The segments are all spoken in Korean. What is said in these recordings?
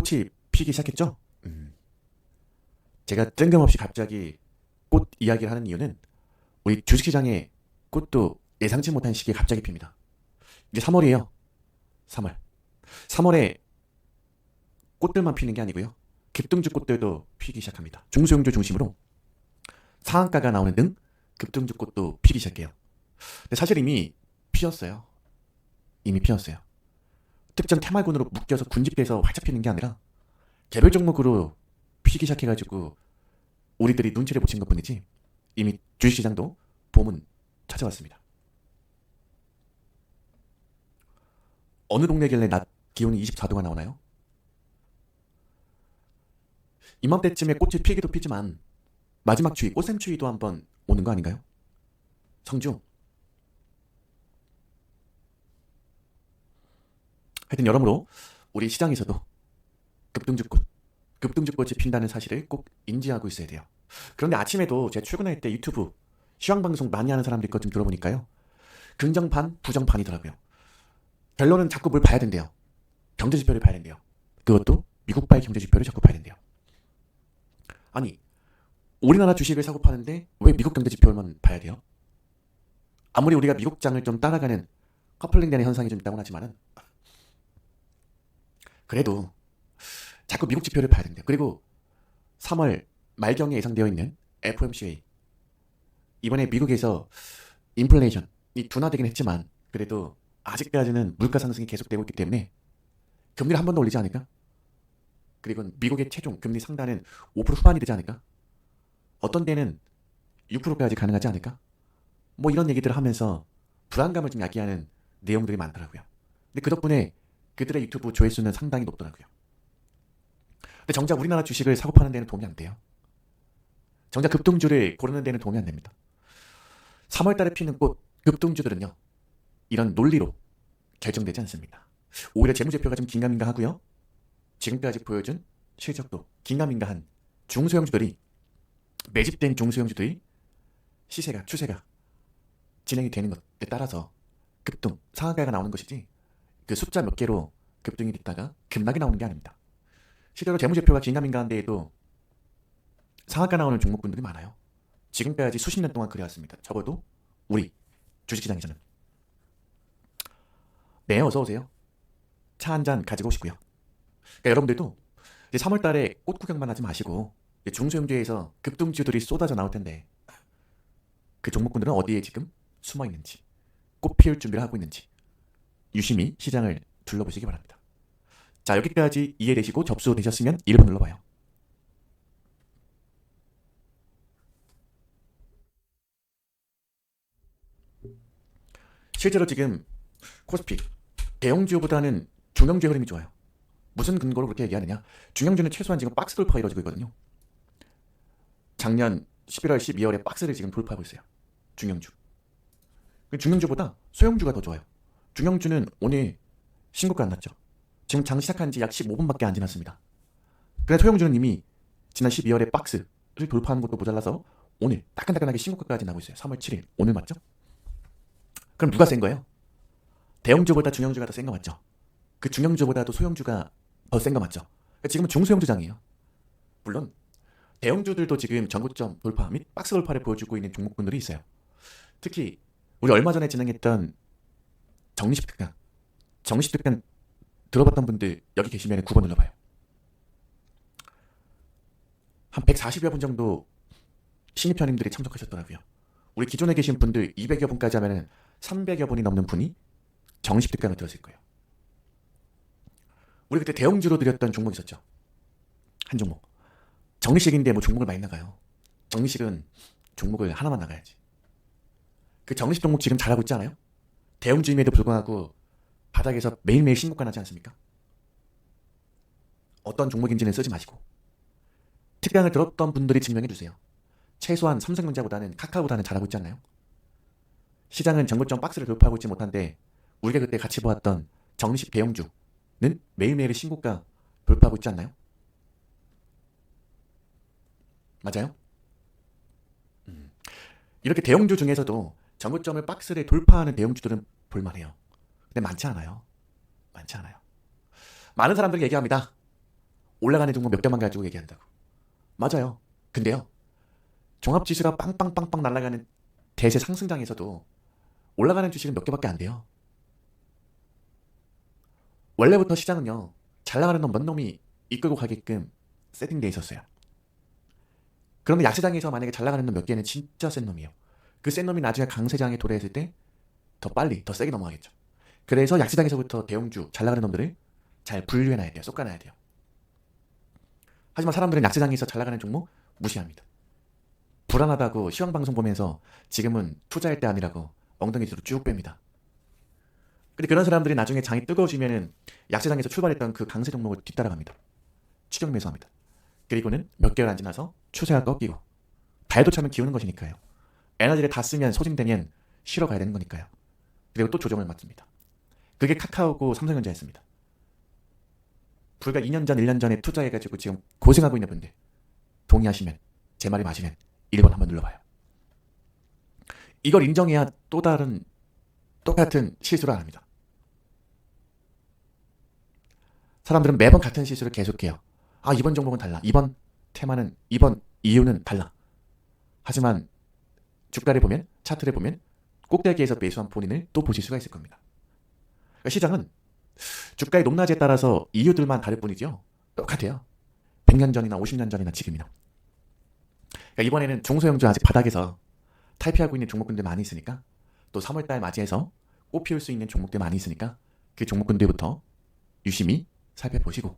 꽃이 피기 시작했죠? 제가 뜬금없이 갑자기 꽃 이야기를 하는 이유는 우리 주식시장에 꽃도 예상치 못한 시기에 갑자기 핍니다. 이제 3월이에요. 3월. 3월에 꽃들만 피는 게 아니고요. 급등주 꽃들도 피기 시작합니다. 중소형주 중심으로 상한가가 나오는 등 급등주 꽃도 피기 시작해요. 근데 사실 이미 피었어요. 이미 피었어요. 특정 테마군으로 묶여서 군집돼서 활짝 피는 게 아니라 개별 종목으로 피기 시작해가지고 우리들이 눈치를 못 챈 것뿐이지 이미 주식시장도 봄은 찾아왔습니다. 어느 동네길래 낮 기온이 24도가 나오나요? 이맘때쯤에 꽃이 피기도 피지만 마지막 추위, 꽃샘추위도 한번 오는 거 아닌가요? 성주. 하여튼 여러모로 우리 시장에서도 급등주꽃이 핀다는 사실을 꼭 인지하고 있어야 돼요. 그런데 아침에도 제가 출근할 때 유튜브 시황방송 많이 하는 사람들 것 좀 들어보니까요. 긍정판, 부정판이더라고요. 결론은 자꾸 뭘 봐야 된대요. 경제지표를 봐야 된대요. 그것도 미국발 경제지표를 자꾸 봐야 된대요. 아니, 우리나라 주식을 사고 파는데 왜 미국 경제지표만 봐야 돼요? 아무리 우리가 미국장을 좀 따라가는 커플링되는 현상이 좀 있다고는 하지만은 그래도 자꾸 미국 지표를 봐야 된대요. 그리고 3월 말경에 예상되어 있는 FOMCA 이번에 미국에서 인플레이션이 둔화되긴 했지만 그래도 아직까지는 물가 상승이 계속되고 있기 때문에 금리를 한 번 더 올리지 않을까? 그리고 미국의 최종 금리 상단은 5% 후반이 되지 않을까? 어떤 때는 6%까지 가능하지 않을까? 뭐 이런 얘기들을 하면서 불안감을 좀 야기하는 내용들이 많더라고요. 근데 그 덕분에 그들의 유튜브 조회수는 상당히 높더라고요. 근데 정작 우리나라 주식을 사고 파는 데는 도움이 안 돼요. 정작 급등주를 고르는 데는 도움이 안 됩니다. 3월달에 피는 꽃 급등주들은요. 이런 논리로 결정되지 않습니다. 오히려 재무제표가 좀 긴가민가하고요. 지금까지 보여준 실적도 긴가민가한 중소형주들이 매집된 중소형주들이 추세가 진행이 되는 것에 따라서 급등, 상한가가 나오는 것이지 그 숫자 몇 개로 급등이 됐다가 급락이 나오는 게 아닙니다. 실제로 재무제표가 긴가민가한 데에도 상한가 나오는 종목군들이 많아요. 지금까지 수십 년 동안 그래왔습니다. 적어도 우리 주식시장에서는. 네, 어서오세요. 차 한 잔 가지고 오시고요. 그러니까 여러분들도 이제 3월달에 꽃 구경만 하지 마시고 중소형주에서 급등주들이 쏟아져 나올 텐데 그 종목군들은 어디에 지금 숨어 있는지 꽃 피울 준비를 하고 있는지 유심히 시장을 둘러보시기 바랍니다. 자, 여기까지 이해되시고 접수되셨으면 1번 눌러봐요. 실제로 지금 코스피 대형주보다는 중형주의 흐름이 좋아요. 무슨 근거로 그렇게 얘기하느냐? 중형주는 최소한 지금 박스 돌파가 이루어지고 있거든요. 작년 11월, 12월에 박스를 지금 돌파하고 있어요. 중형주. 중형주보다 소형주가 더 좋아요. 중형주는 오늘 신고가 안 났죠. 지금 장 시작한 지 약 15분밖에 안 지났습니다. 그런데 소형주는 이미 지난 12월에 박스를 돌파하는 것도 모자라서 오늘 따끈따끈하게 신고가까지 나고 있어요. 3월 7일. 오늘 맞죠? 그럼 누가 센 거예요? 대형주보다 중형주가 더 센 거 맞죠? 그 중형주보다도 소형주가 더 센 거 맞죠? 지금은 중소형주장이에요. 물론 대형주들도 지금 전고점 돌파 및 박스 돌파를 보여주고 있는 종목군들이 있어요. 특히 우리 얼마 전에 진행했던 정리식 특강 들어봤던 분들 여기 계시면 9번 눌러봐요. 한 140여 분 정도 신입편님들이 참석하셨더라고요. 우리 기존에 계신 분들 200여 분까지 하면 300여 분이 넘는 분이 정식 특강을 들었을 거예요. 우리 그때 대형주로 드렸던 종목 있었죠. 한 종목. 정리식인데 뭐 종목을 많이 나가요. 정리식은 종목을 하나만 나가야지. 그 정리식 종목 지금 잘하고 있지 않아요? 대형주임에도 불구하고 바닥에서 매일매일 신고가 나지 않습니까? 어떤 종목인지는 쓰지 마시고 특강을 들었던 분들이 증명해 주세요. 최소한 삼성전자보다는 카카오보다는 잘하고 있지 않나요? 시장은 전고점 박스를 돌파하고 있지 못한데 우리가 그때 같이 보았던 정식 대형주는 매일매일 신고가 돌파하고 있지 않나요? 맞아요? 이렇게 대형주 중에서도 전고점을 박스를 돌파하는 대형주들은 볼만해요. 근데 많지 않아요. 많지 않아요. 많은 사람들이 얘기합니다. 올라가는 종목 몇 개만 가지고 얘기한다고. 맞아요. 근데요. 종합지수가 빵빵빵빵 날아가는 대세 상승장에서도 올라가는 주식은 몇 개밖에 안 돼요. 원래부터 시장은요. 잘 나가는 놈 몇 놈이 이끌고 가게끔 세팅되어 있었어요. 그런데 약세장에서 만약에 잘 나가는 놈 몇 개는 진짜 센 놈이에요. 그 센 놈이 나중에 강세장에 도래했을 때 더 빨리 더 세게 넘어가겠죠. 그래서 약세장에서부터 대형주 잘 나가는 놈들을 잘 분류해놔야 돼요. 쏙가놔야 돼요. 하지만 사람들은 약세장에서 잘 나가는 종목 무시합니다. 불안하다고 시황방송 보면서 지금은 투자할 때 아니라고 엉덩이 뒤로 쭉 뺍니다. 근데 그런 사람들이 나중에 장이 뜨거워지면은 약세장에서 출발했던 그 강세 종목을 뒤따라갑니다. 추격 매수합니다. 그리고는 몇 개월 안 지나서 추세가 꺾이고 발도 차면 기우는 것이니까요. 에너지를 다 쓰면 소진되면 쉬러 가야 되는 거니까요. 그리고 또 조정을 맞습니다. 그게 카카오고 삼성전자였습니다. 불과 2년 전, 1년 전에 투자해가지고 지금 고생하고 있는 분들 동의하시면 제 말이 맞으면 1번 한번 눌러봐요. 이걸 인정해야 또 다른 똑같은 실수를 안 합니다. 사람들은 매번 같은 실수를 계속해요. 아, 이번 종목은 달라. 이번 테마는, 이번 이유는 달라. 하지만 주가를 보면, 차트를 보면 꼭대기에서 매수한 본인을 또 보실 수가 있을 겁니다. 그러니까 시장은 주가의 높낮이에 따라서 이유들만 다를 뿐이죠. 똑같아요. 100년 전이나 50년 전이나 지금이나. 그러니까 이번에는 중소형주 아직 바닥에서 탈피하고 있는 종목군들 많이 있으니까 또 3월달 맞이해서 꽃 피울 수 있는 종목들 많이 있으니까 그 종목군들부터 유심히 살펴보시고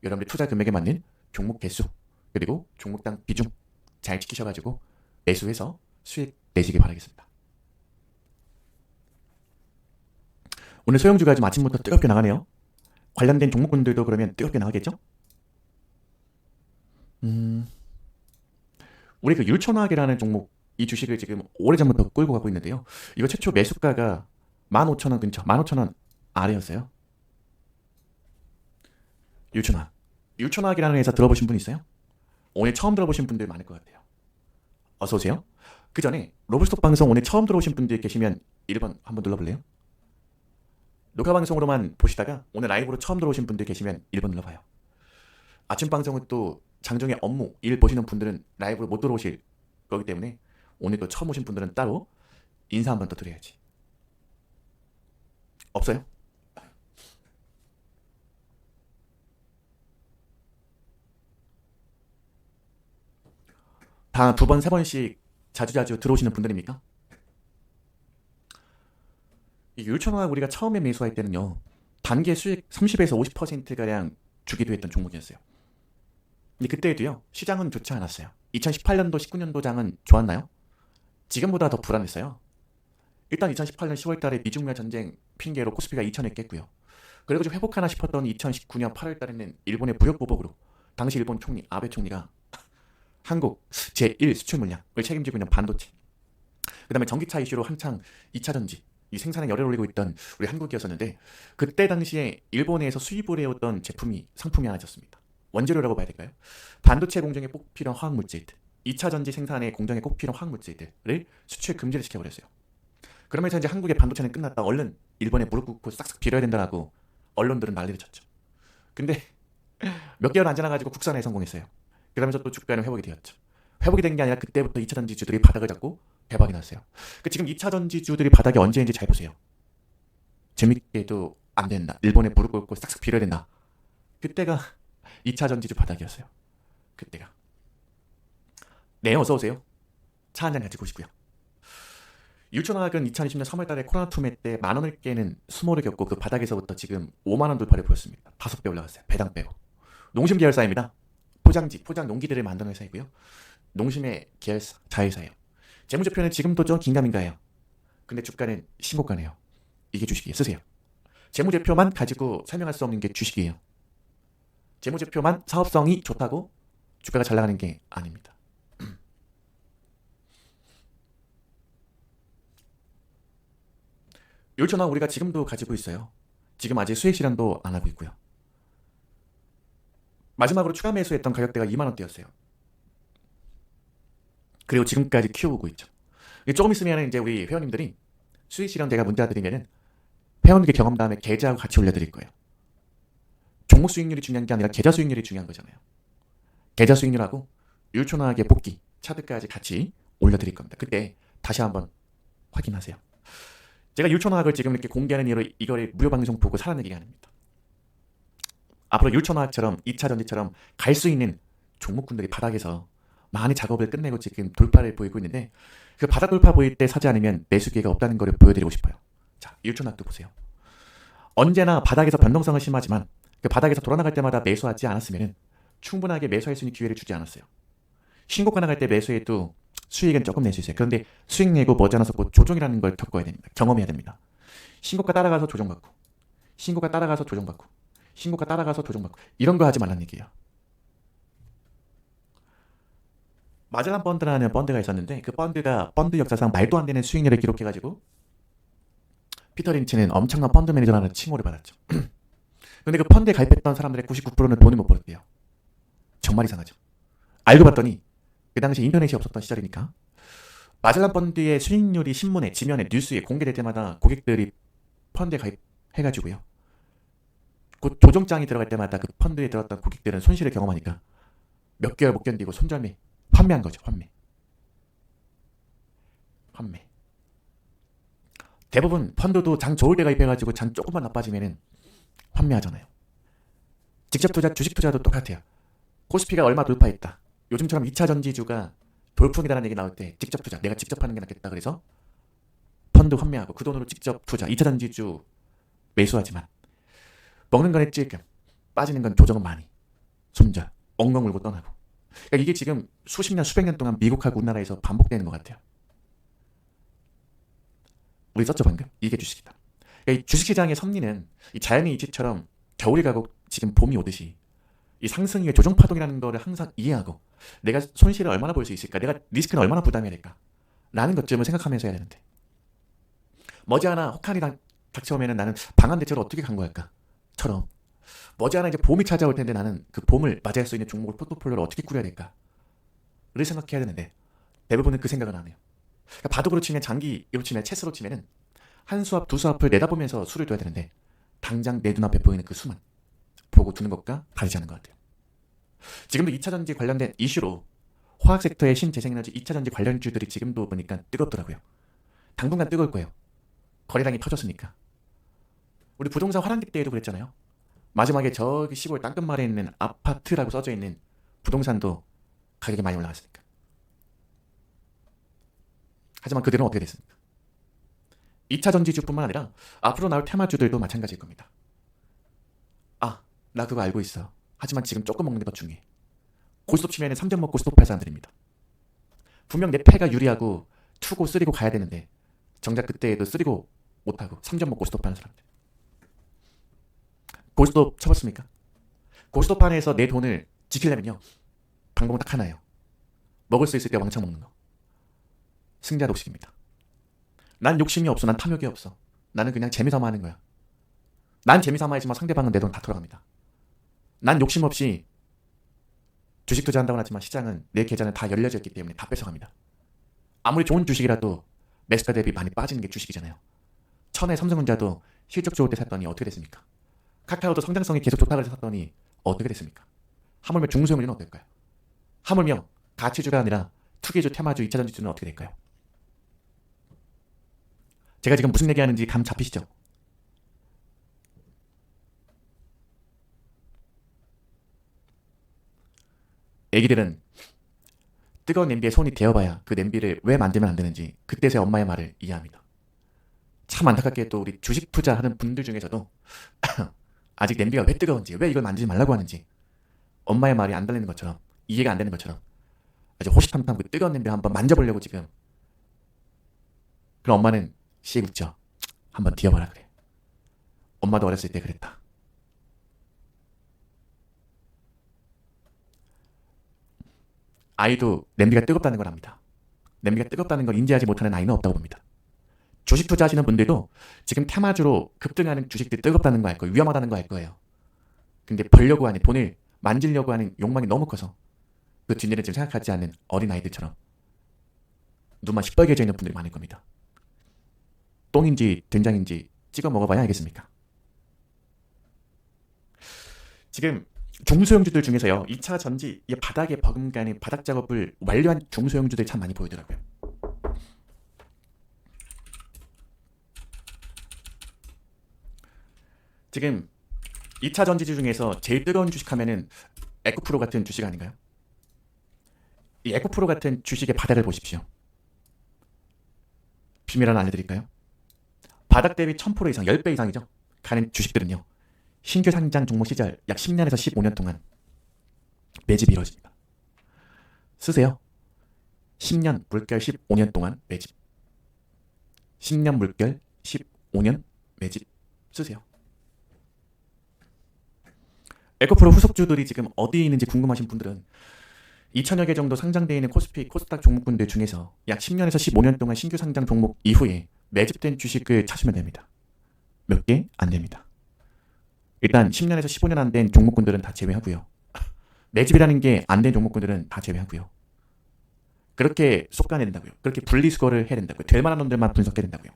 여러분들 투자 금액에 맞는 종목 개수 그리고 종목당 비중 잘 지키셔가지고 매수해서 수익 내시기 바라겠습니다. 오늘 소형주가 좀 아침부터 뜨겁게 나가네요. 관련된 종목군들도 그러면 뜨겁게 나가겠죠? 우리 그 율천화학이라는 종목 이 주식을 지금 오래전부터 끌고 가고 있는데요. 이거 최초 매수가가 15,000원 근처 15,000원 아래였어요. 율천화학. 율천화학이라는 회사 들어보신 분 있어요? 오늘 처음 들어보신 분들 많을 것 같아요. 어서 오세요. 그 전에 로블스톡 방송 오늘 처음 들어오신 분들 계시면 1번 한번 눌러볼래요? 녹화 방송으로만 보시다가 오늘 라이브로 처음 들어오신 분들 계시면 1번 눌러봐요. 아침 방송은 또 장중에 업무, 일 보시는 분들은 라이브로 못 들어오실 거기 때문에 오늘 또 처음 오신 분들은 따로 인사 한번 더 드려야지. 없어요? 다 2번, 3번씩 자주자주 들어오시는 분들입니까? 이 율천화학 우리가 처음에 매수할 때는요. 단기 수익 30에서 50%가량 주기도 했던 종목이었어요. 근데 그때도요. 시장은 좋지 않았어요. 2018년도, 19년도 장은 좋았나요? 지금보다 더 불안했어요. 일단 2018년 10월달에 미중미화 전쟁 핑계로 코스피가 2,000에 깼고요. 그래가지고 회복하나 싶었던 2019년 8월달에는 일본의 무역보복으로 당시 일본 총리 아베 총리가 한국 제1 수출 물량을 책임지고 있는 반도체 그 다음에 전기차 이슈로 한창 2차 전지 이 생산에 열을 올리고 있던 우리 한국이었었는데 그때 당시에 일본에서 수입을 해왔던 제품이 상품이 하나 있었습니다. 원재료라고 봐야 될까요? 반도체 공정에 꼭 필요한 화학물질들 2차 전지 생산에 공정에 꼭 필요한 화학물질들을 수출 금지를 시켜버렸어요. 그러면서 이제 한국의 반도체는 끝났다. 얼른 일본에 무릎 꿇고 싹싹 빌어야 된다라고 언론들은 난리를 쳤죠. 근데 몇 개월 안 지나가지고 국산에 성공했어요. 그러면서 또 주가는 회복이 되었죠. 회복이 된 게 아니라 그때부터 2차 전지주들이 바닥을 잡고 대박이 났어요. 지금 2차 전지주들이 바닥이 언제인지 잘 보세요. 재밌게도 안 된다. 일본에 무릎 꿇고 싹싹 빌어야 된다. 그때가 2차 전지주 바닥이었어요. 그때가. 네, 어서 오세요. 차 한잔 가지고 오시고요. 율천화학은 2020년 3월달에 코로나 투매 때 만원을 깨는 수모를 겪고 그 바닥에서부터 지금 5만원 돌파를 보였습니다. 5배 올라갔어요. 배당 빼고. 농심 계열사입니다. 포장지, 포장 농기들을 만드는 회사이고요. 농심의 계열사, 자회사예요. 재무제표는 지금도 좀 긴가민가해요. 근데 주가는 신고가네요. 이게 주식이에요. 쓰세요. 재무제표만 가지고 설명할 수 없는 게 주식이에요. 재무제표만 사업성이 좋다고 주가가 잘 나가는 게 아닙니다. 율천화학 우리가 지금도 가지고 있어요. 지금 아직 수익 실현도 안 하고 있고요. 마지막으로 추가 매수했던 가격대가 2만원대였어요. 그리고 지금까지 키우고 있죠. 조금 있으면 이제 우리 회원님들이 수익 실현대가 문자 드리면은 회원님께 경험 다음에 계좌하고 같이 올려드릴 거예요. 종목 수익률이 중요한 게 아니라 계좌 수익률이 중요한 거잖아요. 계좌 수익률하고 율촌화학의 복귀 차트까지 같이 올려드릴 겁니다. 그때 다시 한번 확인하세요. 제가 율촌화학을 지금 이렇게 공개하는 이유로 이걸 무료 방송 보고 살아내기가 아닙니다. 앞으로 율촌화학처럼 2차 전지처럼 갈 수 있는 종목군들이 바닥에서 많이 작업을 끝내고 지금 돌파를 보이고 있는데 그 바닥 돌파 보일 때 사지 않으면 매수 기회가 없다는 걸 보여드리고 싶어요. 자, 율촌학도 보세요. 언제나 바닥에서 변동성은 심하지만 그 바닥에서 돌아나갈 때마다 매수하지 않았으면 충분하게 매수할 수 있는 기회를 주지 않았어요. 신고가 나갈 때 매수해도 수익은 조금 낼 수 있어요. 그런데 수익 내고 머지않아서 곧 조정이라는 걸 겪어야 됩니다. 경험해야 됩니다. 신고가 따라가서 조정받고 신고가 따라가서 조정받고 신고가 따라가서 조정받고 이런 거 하지 말라는 얘기예요. 마젤란 펀드라는 펀드가 있었는데 그 펀드가 펀드 역사상 말도 안 되는 수익률을 기록해가지고 피터 린치는 엄청난 펀드 매니저라는 칭호를 받았죠. 근데 그 펀드에 가입했던 사람들의 99%는 돈을 못 벌었대요. 정말 이상하죠. 알고 봤더니 그 당시 인터넷이 없었던 시절이니까 마젤란 펀드의 수익률이 신문에, 지면에, 뉴스에 공개될 때마다 고객들이 펀드에 가입해가지고요. 곧 조정장이 들어갈 때마다 그 펀드에 들어갔던 고객들은 손실을 경험하니까 몇 개월 못 견디고 손절매, 환매한 거죠. 환매. 대부분 펀드도 장 좋을 때 가입해가지고 장 조금만 나빠지면은 환매하잖아요. 직접 투자, 주식 투자도 똑같아요. 코스피가 얼마 돌파했다. 요즘처럼 2차 전지주가 돌풍이다라는 얘기 나올 때 직접 투자, 내가 직접 하는 게 낫겠다 그래서 펀드 환매하고 그 돈으로 직접 투자, 2차 전지주 매수하지만 먹는 거는 찔끔, 빠지는 건 조정은 많이, 손절, 엉엉 울고 떠나고. 그러니까 이게 지금 수십 년, 수백 년 동안 미국하고 우리나라에서 반복되는 것 같아요. 우리 썼죠 방금? 이게 주식이다. 그러니까 이 주식시장의 섭리는 이 자연의 이치처럼 겨울이 가고 지금 봄이 오듯이 이 상승의 조정파동이라는 거를 항상 이해하고 내가 손실을 얼마나 볼 수 있을까, 내가 리스크는 얼마나 부담해야 될까 라는 것쯤을 생각하면서 해야 되는데 머지않아 혹한이 닥쳐오면 나는 방한 대처를 어떻게 강구할까 처럼 머지않아 이제 봄이 찾아올 텐데 나는 그 봄을 맞이할 수 있는 종목을 포트폴리오를 어떻게 꾸려야 될까를 생각해야 되는데 대부분은 그 생각은 안 해요. 그러니까 바둑으로 치면 장기로 치면 체스로 치면은 한 수합 두 수합을 내다보면서 수를 둬야 되는데 당장 내 눈앞에 보이는 그 수만 보고 두는 것과 다르지 않은 것 같아요. 지금도 2차 전지 관련된 이슈로 화학 섹터의 신재생에너지 2차 전지 관련주들이 지금도 보니까 뜨겁더라고요. 당분간 뜨거울 거예요. 거래량이 터졌으니까. 우리 부동산 화랑기 때에도 그랬잖아요. 마지막에 저기 시골 땅끝마을에 있는 아파트라고 써져 있는 부동산도 가격이 많이 올라갔으니까. 하지만 그들은 어떻게 됐습니까? 2차 전지주뿐만 아니라 앞으로 나올 테마주들도 마찬가지일 겁니다. 아, 나 그거 알고 있어. 하지만 지금 조금 먹는 것 중에 고스톱 치면 3점 먹고 스톱할 사람들입니다. 분명 내 패가 유리하고 2고 3고 가야 되는데 정작 그때에도 3고 못하고 3점 먹고 스톱하는 사람들. 고스톱 쳐봤습니까? 고스톱 안에서 내 돈을 지키려면요 방법은 딱 하나예요. 먹을 수 있을 때 왕창 먹는 거. 승자 독식입니다. 난 욕심이 없어. 난 탐욕이 없어. 나는 그냥 재미삼아 하는 거야. 난 재미삼아 하지만 상대방은 내 돈 다 돌아갑니다. 난 욕심 없이 주식 투자한다고 하지만 시장은 내 계좌는 다 열려져 있기 때문에 다 뺏어갑니다. 아무리 좋은 주식이라도 매수가 대비 많이 빠지는 게 주식이잖아요. 천의 삼성전자도 실적 좋을 때 샀더니 어떻게 됐습니까? 카카오도 성장성이 계속 좋다고 해서 샀더니 어떻게 됐습니까? 하물며 중소형주는 어떨까요? 하물며 가치주가 아니라 투기주, 테마주, 2차 전지주는 어떻게 될까요? 제가 지금 무슨 얘기하는지 감 잡히시죠? 애기들은 뜨거운 냄비에 손이 데어봐야 그 냄비를 왜 만들면 안 되는지 그때서야 엄마의 말을 이해합니다. 참 안타깝게도 우리 주식 투자하는 분들 중에서도 아직 냄비가 왜 뜨거운지, 왜 이걸 만들지 말라고 하는지 엄마의 말이 안 들리는 것처럼, 이해가 안 되는 것처럼 아주 호시탐탐 그 뜨거운 냄비를 한번 만져보려고 지금. 그럼 엄마는 씩 웃죠. 한번 뒤어봐라 그래. 엄마도 어렸을 때 그랬다. 아이도 냄비가 뜨겁다는 걸 압니다. 냄비가 뜨겁다는 걸 인지하지 못하는 아이는 없다고 봅니다. 주식 투자하시는 분들도 지금 테마주로 급등하는 주식들이 뜨겁다는 거 알 거예요. 위험하다는 거 알 거예요. 근데 벌려고 하는, 돈을 만지려고 하는 욕망이 너무 커서 그 뒷일은 지금 생각하지 않는 어린아이들처럼 눈만 시뻘개져 있는 분들이 많을 겁니다. 똥인지 된장인지 찍어 먹어봐야 알겠습니까? 지금 중소형주들 중에서요, 2차 전지 이 바닥에 버금가는 바닥 작업을 완료한 중소형주들이 참 많이 보이더라고요. 지금 2차 전지주 중에서 제일 뜨거운 주식 하면은 에코프로 같은 주식 아닌가요? 이 에코프로 같은 주식의 바닥을 보십시오. 비밀 하나 알려드릴까요? 바닥 대비 1000% 이상, 10배 이상이죠. 가는 주식들은요, 신규 상장 종목 시절 약 10년에서 15년 동안 매집이 이루어집니다. 쓰세요. 10년 물결 15년 동안 매집. 10년 물결 15년 매집 쓰세요. 에코프로 후속주들이 지금 어디에 있는지 궁금하신 분들은 2천여 개 정도 상장되어 있는 코스피, 코스닥 종목군들 중에서 약 10년에서 15년 동안 신규 상장 종목 이후에 매집된 주식을 찾으면 됩니다. 몇 개? 안 됩니다. 일단 10년에서 15년 안 된 종목군들은 다 제외하고요. 매집이라는 게 안 된 종목군들은 다 제외하고요. 그렇게 솎아내야 된다고요. 그렇게 분리수거를 해야 된다고요. 될 만한 놈들만 분석해야 된다고요.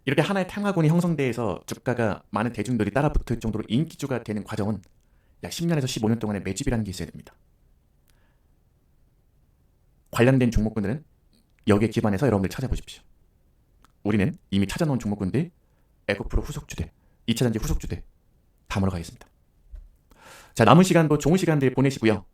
이렇게 하나의 탕화군이 형성돼서 주가가 많은 대중들이 따라붙을 정도로 인기주가 되는 과정은 약 10년에서 15년 동안의 매집이라는 게 있어야 됩니다. 관련된 종목군들은 여기에 기반해서 여러분들 찾아보십시오. 우리는 이미 찾아놓은 종목군들, 에코프로 후속주들, 2차전지 후속주들 다 몰아가겠습니다. 자, 남은 시간도 좋은 시간들 보내시고요.